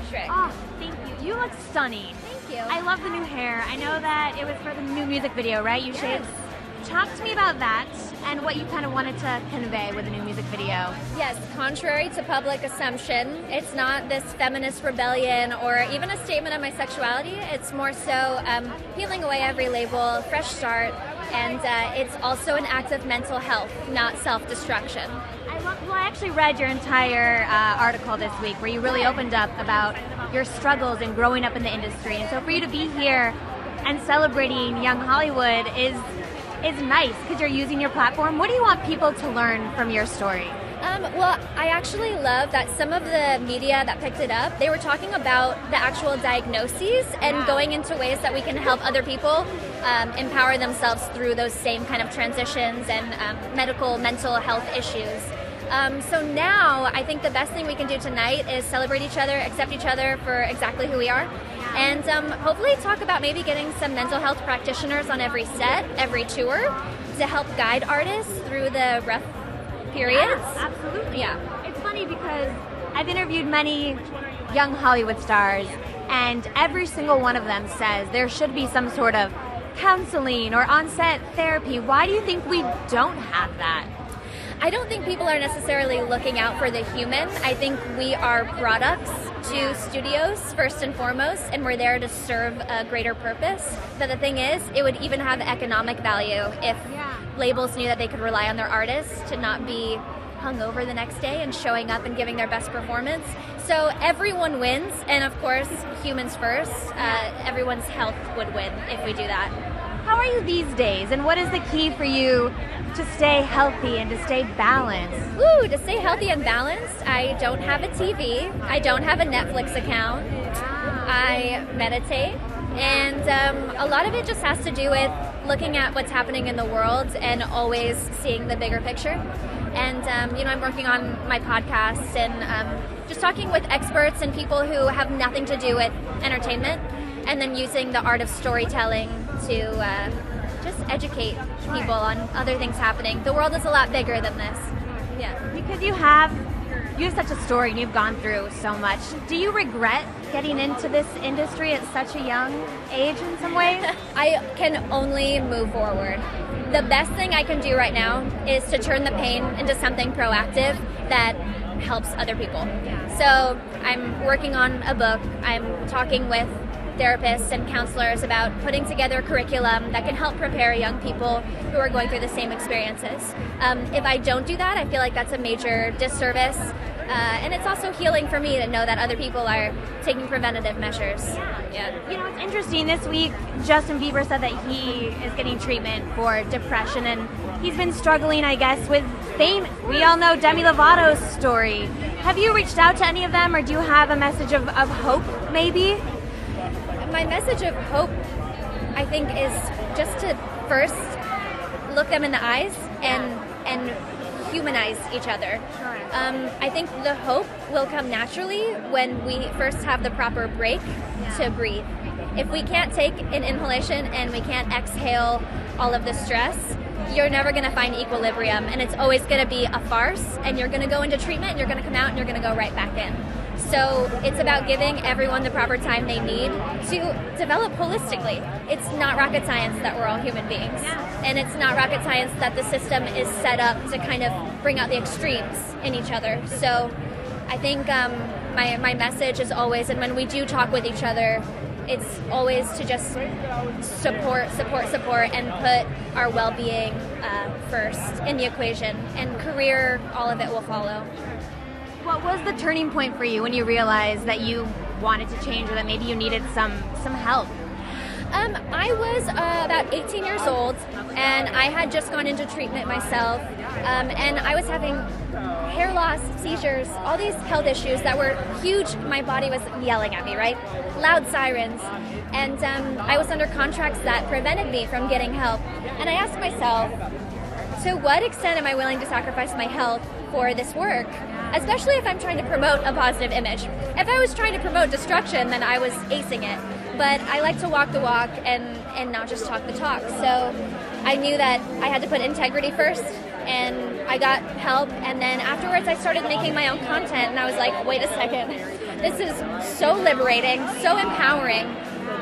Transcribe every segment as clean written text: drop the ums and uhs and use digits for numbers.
trick. Oh, thank you. You look stunning. Thank you. I love the new hair. I know that it was for the new music video, right? You shaved. Talk to me about that and what you kind of wanted to convey with the new music video. Yes, contrary to public assumption, it's not this feminist rebellion or even a statement of my sexuality. It's more so peeling away every label, fresh start, and it's also an act of mental health, not self-destruction. I actually read your entire article this week where you really opened up about your struggles in growing up in the industry. And so for you to be here and celebrating young Hollywood is nice because you're using your platform. What do you want people to learn from your story? Well, I actually love that some of the media that picked it up, they were talking about the actual diagnoses and going into ways that we can help other people empower themselves through those same kind of transitions and mental health issues. So now I think the best thing we can do tonight is celebrate each other, accept each other for exactly who we are, and hopefully talk about maybe getting some mental health practitioners on every set, every tour, to help guide artists through the rough periods. Yes, absolutely. Yeah. It's funny because I've interviewed many young Hollywood stars, and every single one of them says there should be some sort of counseling or on-set therapy. Why do you think we don't have that? I don't think people are necessarily looking out for the human. I think we are products to studios first and foremost, and we're there to serve a greater purpose. But the thing is, it would even have economic value if labels knew that they could rely on their artists to not be hungover the next day and showing up and giving their best performance. So everyone wins, and of course, humans first. Everyone's health would win if we do that. How are you these days, and what is the key for you to stay healthy and to stay balanced? Ooh, to stay healthy and balanced, I don't have a TV. I don't have a Netflix account. I meditate. And a lot of it just has to do with looking at what's happening in the world and always seeing the bigger picture. And, I'm working on my podcast and just talking with experts and people who have nothing to do with entertainment, and then using the art of storytelling to just educate people on other things happening. The world is a lot bigger than this. Yeah. Because you have such a story and you've gone through so much. Do you regret getting into this industry at such a young age in some ways? I can only move forward. The best thing I can do right now is to turn the pain into something proactive that helps other people. So I'm working on a book. I'm talking with therapists and counselors about putting together a curriculum that can help prepare young people who are going through the same experiences. If I don't do that, I feel like that's a major disservice. And it's also healing for me to know that other people are taking preventative measures. Yeah. It's interesting. This week, Justin Bieber said that he is getting treatment for depression, and he's been struggling, I guess, with fame. We all know Demi Lovato's story. Have you reached out to any of them, or do you have a message of hope, maybe? My message of hope, I think, is just to first look them in the eyes and humanize each other. I think the hope will come naturally when we first have the proper break to breathe. If we can't take an inhalation and we can't exhale all of the stress, you're never going to find equilibrium, and it's always going to be a farce, and you're going to go into treatment and you're going to come out and you're going to go right back in. So it's about giving everyone the proper time they need to develop holistically. It's not rocket science that we're all human beings. And it's not rocket science that the system is set up to kind of bring out the extremes in each other. So I think my message is always, and when we do talk with each other, it's always to just support, and put our well-being first in the equation. And career, all of it will follow. What was the turning point for you when you realized that you wanted to change, or that maybe you needed some help? I was about 18 years old, and I had just gone into treatment myself, and I was having hair loss, seizures, all these health issues that were huge. My body was yelling at me, right? Loud sirens. And I was under contracts that prevented me from getting help. And I asked myself, to what extent am I willing to sacrifice my health for this work? Especially if I'm trying to promote a positive image. If I was trying to promote destruction, then I was acing it. But I like to walk the walk and not just talk the talk. So I knew that I had to put integrity first, and I got help. And then afterwards I started making my own content, and I was like, wait a second, This is so liberating, so empowering,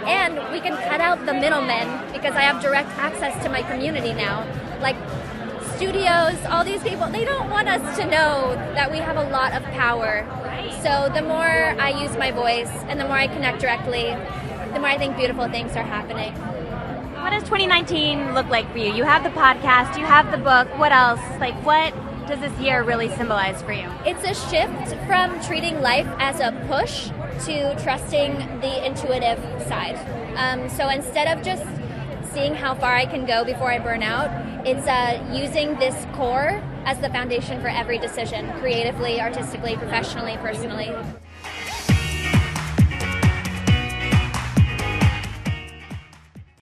and we can cut out the middlemen because I have direct access to my community now. Like studios, all these people, they don't want us to know that we have a lot of power. So the more I use my voice and the more I connect directly, the more I think beautiful things are happening. What does 2019 look like for you? You have the podcast, you have the book. What else? Like, what does this year really symbolize for you? It's a shift from treating life as a push to trusting the intuitive side. So instead of just seeing how far I can go before I burn out, it's using this core as the foundation for every decision, creatively, artistically, professionally, personally.